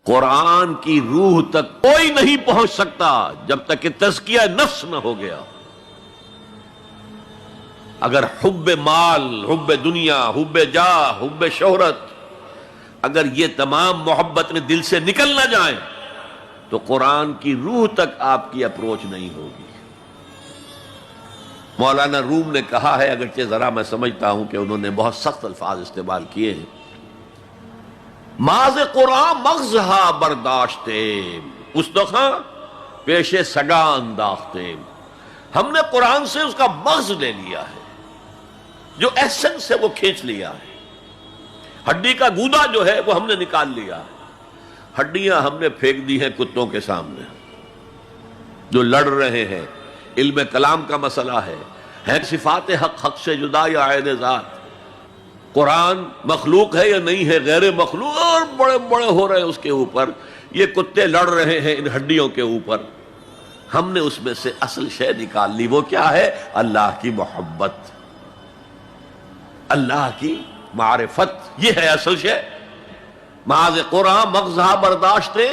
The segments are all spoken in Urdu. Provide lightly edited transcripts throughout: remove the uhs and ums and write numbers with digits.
قرآن کی روح تک کوئی نہیں پہنچ سکتا جب تک کہ تزکیہ نفس نہ ہو گیا۔ اگر حب مال، حب دنیا، حب جاہ، حب شہرت، اگر یہ تمام محبت میں دل سے نکل نہ جائیں تو قرآن کی روح تک آپ کی اپروچ نہیں ہوگی۔ مولانا روم نے کہا ہے، اگرچہ ذرا میں سمجھتا ہوں کہ انہوں نے بہت سخت الفاظ استعمال کیے ہیں، ماز قرآن مغزہا برداشتے استخاں پیش سگا انداختے۔ ہم نے قرآن سے اس کا مغز لے لیا ہے، جو ایسنس ہے وہ کھینچ لیا ہے، ہڈی کا گودا جو ہے وہ ہم نے نکال لیا ہے۔ ہڈیاں ہم نے پھینک دی ہیں کتوں کے سامنے جو لڑ رہے ہیں۔ علم کلام کا مسئلہ ہے صفات حق حق سے جدا یا عین ذات، قرآن مخلوق ہے یا نہیں ہے، غیر مخلوق، اور بڑے بڑے ہو رہے ہیں اس کے اوپر۔ یہ کتے لڑ رہے ہیں ان ہڈیوں کے اوپر۔ ہم نے اس میں سے اصل شے نکال لی، وہ کیا ہے؟ اللہ کی محبت، اللہ کی معرفت، یہ ہے اصل شے۔ معاذ قرآن مغزہ برداشتے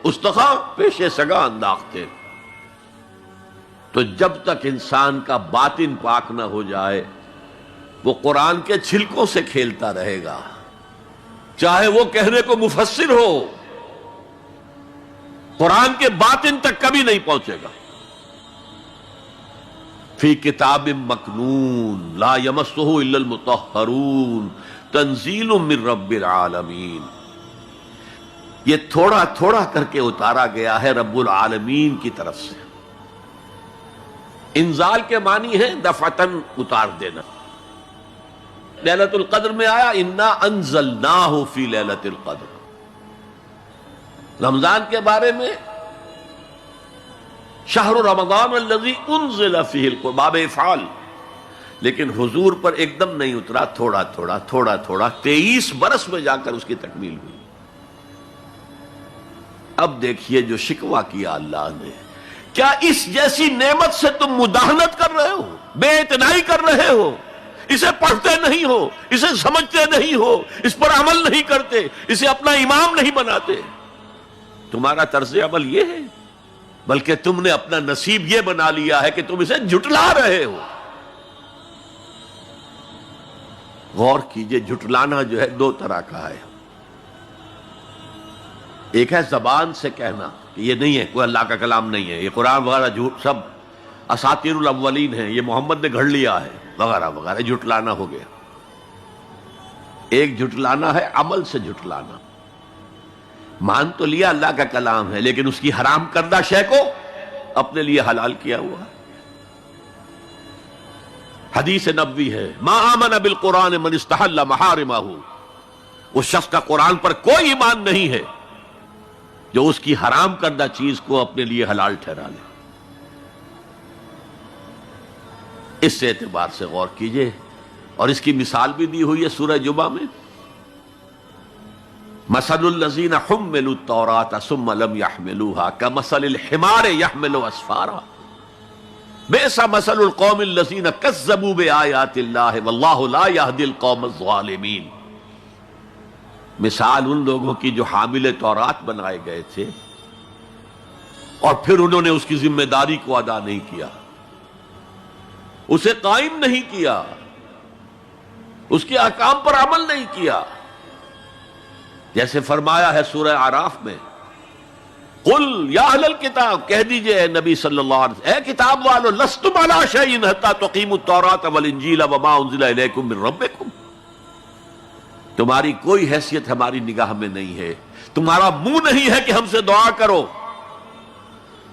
استخاں پیش سگا انداختے۔ تو جب تک انسان کا باطن پاک نہ ہو جائے وہ قرآن کے چھلکوں سے کھیلتا رہے گا، چاہے وہ کہنے کو مفسر ہو، قرآن کے باطن تک کبھی نہیں پہنچے گا۔ فی کتاب مکنون لا یمسہ الا المطہرون تنزیل من رب العالمین۔ یہ تھوڑا تھوڑا کر کے اتارا گیا ہے رب العالمین کی طرف سے۔ انزال کے معنی ہے دفعتاً اتار دینا۔ لیلۃ القدر میں آیا انا انزلناہ فی لیلۃ القدر۔ رمضان کے بارے میں شہر رمضان الذی انزل فیہ القرآن، باب افعال، لیکن حضور پر ایک دم نہیں اترا، تھوڑا تھوڑا تھوڑا تھوڑا 23 برس میں جا کر اس کی تکمیل ہوئی۔ اب دیکھیے جو شکوہ کیا اللہ نے، کیا اس جیسی نعمت سے تم مداہنت کر رہے ہو، بے اعتنائی کر رہے ہو، اسے پڑھتے نہیں ہو، اسے سمجھتے نہیں ہو، اس پر عمل نہیں کرتے، اسے اپنا امام نہیں بناتے؟ تمہارا طرز عمل یہ ہے، بلکہ تم نے اپنا نصیب یہ بنا لیا ہے کہ تم اسے جھٹلا رہے ہو۔ غور کیجئے، جھٹلانا جو ہے دو طرح کا ہے۔ ایک ہے زبان سے کہنا کہ یہ نہیں ہے، کوئی اللہ کا کلام نہیں ہے، یہ قرآن وغیرہ جھوٹ، سب اساطیر الاولین ہیں، یہ محمد نے گھڑ لیا ہے وغیرہ وغیرہ، جھٹلانا ہو گیا۔ ایک جھٹلانا ہے عمل سے جھٹلانا، مان تو لیا اللہ کا کلام ہے لیکن اس کی حرام کردہ شے کو اپنے لیے حلال کیا ہوا۔ حدیث نبوی ہے ما آمن بالقرآن من استحل محارمہ، اس شخص کا قرآن پر کوئی ایمان نہیں ہے جو اس کی حرام کردہ چیز کو اپنے لیے حلال ٹھہرا لے۔ اس اعتبار سے غور کیجئے، اور اس کی مثال بھی دی ہوئی ہے سورہ جمعہ میں، مثل الذین حملوا التوراۃ ثم لم يحملوها كمثل الحمار يحمل اسفارا بئس مثل القوم الذین کذبوا بآیات اللہ واللہ لا يهدی القوم الظالمین۔ مثال ان لوگوں کی جو حامل تورات بنائے گئے تھے اور پھر انہوں نے اس کی ذمہ داری کو ادا نہیں کیا، اسے قائم نہیں کیا، اس کے احکام پر عمل نہیں کیا۔ جیسے فرمایا ہے سورہ اعراف میں، قل یا اہل الکتاب، کہہ دیجئے اے نبی صلی اللہ علیہ وسلم، اے کتاب والو، لستم علی شیء حتی تقیموا التوراۃ والانجیل وما انزل الیکم من ربکم، تمہاری کوئی حیثیت ہماری نگاہ میں نہیں ہے، تمہارا منہ نہیں ہے کہ ہم سے دعا کرو،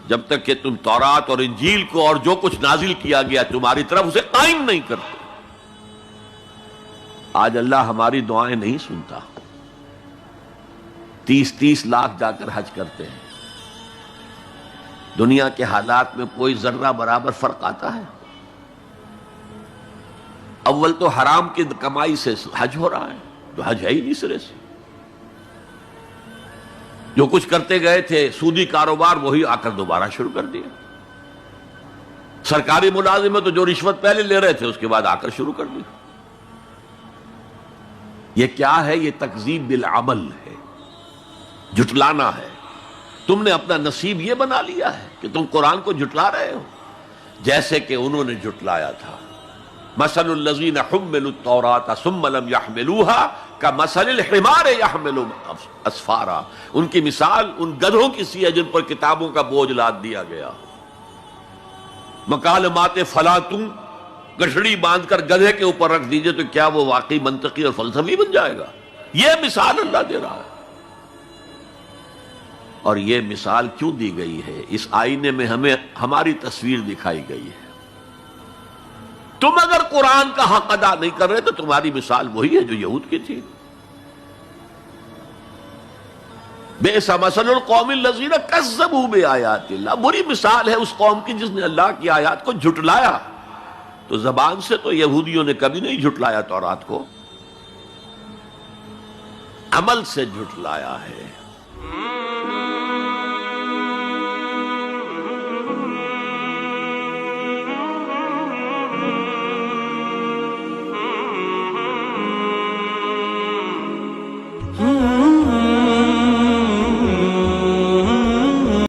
جب تک کہ تم تورات اور انجیل کو اور جو کچھ نازل کیا گیا تمہاری طرف اسے قائم نہیں کرتے۔ آج اللہ ہماری دعائیں نہیں سنتا، 30 لاکھ جا کر حج کرتے ہیں، دنیا کے حالات میں کوئی ذرہ برابر فرق آتا ہے؟ اول تو حرام کی کمائی سے حج ہو رہا ہے، تو حج ہے ہی نہیں سرے سے۔ جو کچھ کرتے گئے تھے سودی کاروبار وہی آ کر دوبارہ شروع کر دیا، سرکاری ملازم ہے تو جو رشوت پہلے لے رہے تھے اس کے بعد آ کر شروع کر دی۔ یہ کیا ہے؟ یہ تکذیب بالعمل ہے۔ جھٹلانا ہے. تم نے اپنا نصیب یہ بنا لیا ہے کہ تم قرآن کو جھٹلا رہے ہو جیسے کہ انہوں نے جھٹلایا تھا. مثل الذین حملوا التوراۃ ثم لم يحملوها کمثل الحمار يحمل اسفارا. ان کی مثال ان گدھوں کی سی ہے جن پر کتابوں کا بوجھ لاد دیا گیا. مکالمات فلاں تم گٹھڑی باندھ کر گدھے کے اوپر رکھ دیجئے تو کیا وہ واقعی منطقی اور فلسفی بن جائے گا؟ یہ مثال اللہ دے رہا ہے. اور یہ مثال کیوں دی گئی ہے؟ اس آئینے میں ہمیں ہماری تصویر دکھائی گئی ہے. تم اگر قرآن کا حق ادا نہیں کر رہے تو تمہاری مثال وہی ہے جو یہود کی تھی. بئس مثل القوم الذین کذبوا بآیات اللہ. بری مثال ہے اس قوم کی جس نے اللہ کی آیات کو جھٹلایا. تو زبان سے تو یہودیوں نے کبھی نہیں جھٹلایا تورات کو، عمل سے جھٹلایا ہے.